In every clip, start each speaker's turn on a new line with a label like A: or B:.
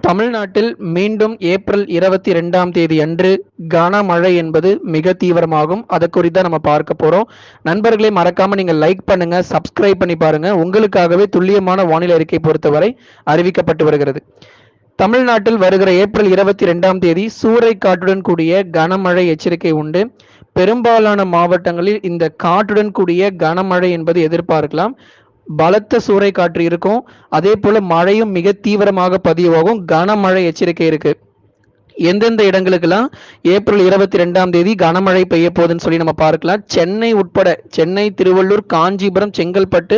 A: தமிழ்நாட்டில் மீண்டும் ஏப்ரல் 22ஆம் தேதி அன்று கனமழை என்பது மிக தீவிரமாகும். அதை குறித்து நம்ம பார்க்க போறோம். நண்பர்களே, மறக்காம நீங்க லைக் பண்ணுங்க, சப்ஸ்கிரைப் பண்ணி பாருங்க. உங்களுக்காகவே துல்லியமான வானிலை அறிக்கை பொறுத்தவரை அறிவிக்கப்பட்டு வருகிறது. தமிழ்நாட்டில் வருகிற ஏப்ரல் 22ஆம் தேதி சூறை காற்றுடன் கூடிய கனமழை எச்சரிக்கை உண்டு. பெரும்பாலான மாவட்டங்களில் இந்த காற்றுடன் கூடிய கனமழை என்பது எதிர்பார்க்கலாம். பலத்த சூறை காற்று இருக்கும். அதே போல மழையும் மிக தீவிரமாக பதிவாகும். கனமழை எச்சரிக்கை இருக்கு. எந்தெந்த இடங்களுக்கெல்லாம் ஏப்ரல் 22ஆம் தேதி கனமழை பெய்ய போகுதுன்னு சொல்லி நம்ம பார்க்கலாம். சென்னை உட்பட சென்னை, திருவள்ளூர், காஞ்சிபுரம், செங்கல்பட்டு,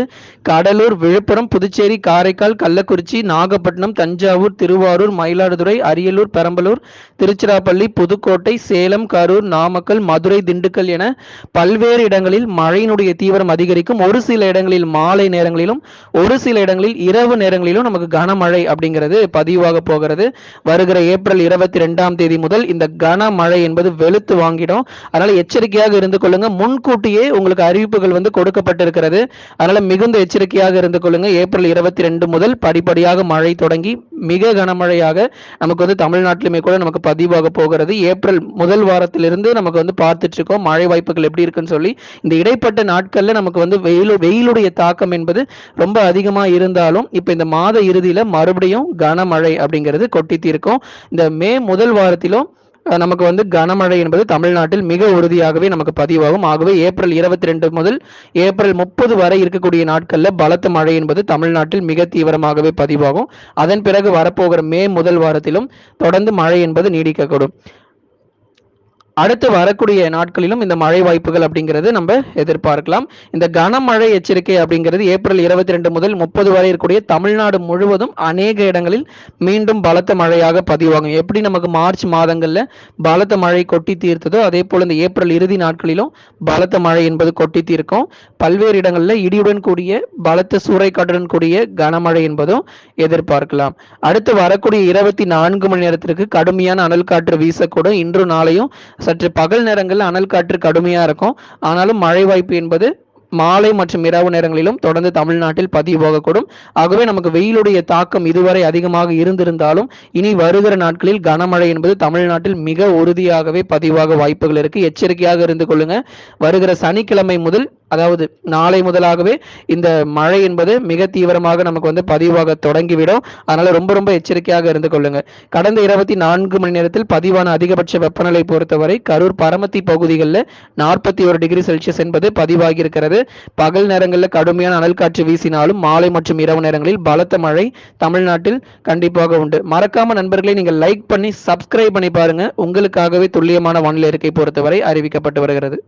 A: கடலூர், விழுப்புரம், புதுச்சேரி, காரைக்கால், கள்ளக்குறிச்சி, நாகப்பட்டினம், தஞ்சாவூர், திருவாரூர், மயிலாடுதுறை, அரியலூர், பெரம்பலூர், திருச்சிராப்பள்ளி, புதுக்கோட்டை, சேலம், கரூர், நாமக்கல், மதுரை, திண்டுக்கல் என பல்வேறு இடங்களில் மழையினுடைய தீவிரம் அதிகரிக்கும். ஒரு சில இடங்களில் மாலை நேரங்களிலும் ஒரு சில இடங்களில் இரவு நேரங்களிலும் நமக்கு கனமழை அப்படிங்கிறது பதிவாக போகிறது. வருகிற ஏப்ரல் 22ஆம் தேதி முதல் இந்த கனமழை என்பது வெளுத்து வாங்கிடும். அதனால எச்சரிக்கையாக இருந்து கொள்ளுங்க. முன்கூட்டியே உங்களுக்கு அறிவிப்புகள் கொடுக்கப்பட்டிருக்கிறது. அதனால மிகுந்த எச்சரிக்கையாக இருந்து கொள்ளுங்க. ஏப்ரல் 22 முதல் படிப்படியாக மழை தொடங்கி மிக கனமழையாக நமக்கு தமிழ்நாட்டிலுமே கூட நமக்கு பதிவாக போகிறது. ஏப்ரல் முதல் வாரத்திலிருந்து நமக்கு பார்த்துட்டு இருக்கோம் மழை வாய்ப்புகள் எப்படி இருக்குன்னு சொல்லி. இந்த இடைப்பட்ட நாட்கள்ல நமக்கு வெயிலுடைய தாக்கம் என்பது ரொம்ப அதிகமா இருந்தாலும் இப்ப இந்த மாத இறுதியில மறுபடியும் கனமழை அப்படிங்கிறது கொட்டி தீர்க்கும். இந்த மே முதல் வாரத்திலும் நமக்கு கனமழை என்பது தமிழ்நாட்டில் மிக உறுதியாகவே நமக்கு பதிவாகும். ஆகவே ஏப்ரல் 22 முதல் ஏப்ரல் 30 வரை இருக்கக்கூடிய நாட்கள்ல பலத்த மழை என்பது தமிழ்நாட்டில் மிக தீவிரமாகவே பதிவாகும். அதன் பிறகு வரப்போகிற மே முதல் வாரத்திலும் தொடர்ந்து மழை என்பது நீடிக்கக்கூடும். அடுத்து வரக்கூடிய நாட்களிலும் இந்த மழை வாய்ப்புகள் அப்படிங்கிறது நம்ம எதிர்பார்க்கலாம். இந்த கனமழை எச்சரிக்கை அப்படிங்கிறது ஏப்ரல் 22 முதல் 30 வரை இருக்கக்கூடிய தமிழ்நாடு முழுவதும் அநேக இடங்களில் மீண்டும் பலத்த மழையாக பதிவாகும். எப்படி நமக்கு மார்ச் மாதங்கள்ல பலத்த மழை கொட்டி தீர்த்ததோ அதே போல இந்த ஏப்ரல் இறுதி நாட்களிலும் பலத்த மழை என்பது கொட்டி தீர்க்கும். பல்வேறு இடங்கள்ல இடியுடன் கூடிய பலத்த சூறைக்காற்றுடன் கூடிய கனமழை என்பதும் எதிர்பார்க்கலாம். அடுத்து வரக்கூடிய 24 மணி நேரத்திற்கு கடுமையான அனல் காற்று வீசக்கூடும். இன்று நாளையும் சற்று பகல் நேரங்களில் அனல் காற்று கடுமையா இருக்கும். ஆனாலும் மழை வாய்ப்பு என்பது மாலை மற்றும் இரவு நேரங்களிலும் தொடர்ந்து தமிழ்நாட்டில் பதிவாகக்கூடும். ஆகவே நமக்கு வெயிலுடைய தாக்கம் இதுவரை அதிகமாக இருந்திருந்தாலும் இனி வருகிற நாட்களில் கனமழை என்பது தமிழ்நாட்டில் மிக உறுதியாகவே பதிவாக வாய்ப்புகள் இருக்கு. எச்சரிக்கையாக இருந்து கொள்ளுங்க. வருகிற சனிக்கிழமை முதல், அதாவது நாளை முதலாகவே இந்த மழை என்பது மிக தீவிரமாக நமக்கு பதிவாக தொடங்கிவிடும். அதனால ரொம்ப எச்சரிக்கையாக இருந்து கொள்ளுங்க. கடந்த 24 மணி நேரத்தில் பதிவான அதிகபட்ச வெப்பநிலை பொறுத்தவரை கரூர் பரமத்தி பகுதிகளில் 41 டிகிரி செல்சியஸ் என்பது பதிவாகி இருக்கிறது. பகல் நேரங்களில் கடுமையான அனல் காற்று வீசினாலும் மாலை மற்றும் இரவு நேரங்களில் பலத்த மழை தமிழ்நாட்டில் கண்டிப்பாக உண்டு. மறக்காம நண்பர்களை நீங்கள் லைக் பண்ணி சப்ஸ்கிரைப் பண்ணி பாருங்க. உங்களுக்காகவே துல்லியமான வானிலை அறிக்கை பொறுத்தவரை அறிவிக்கப்பட்டு வருகிறது.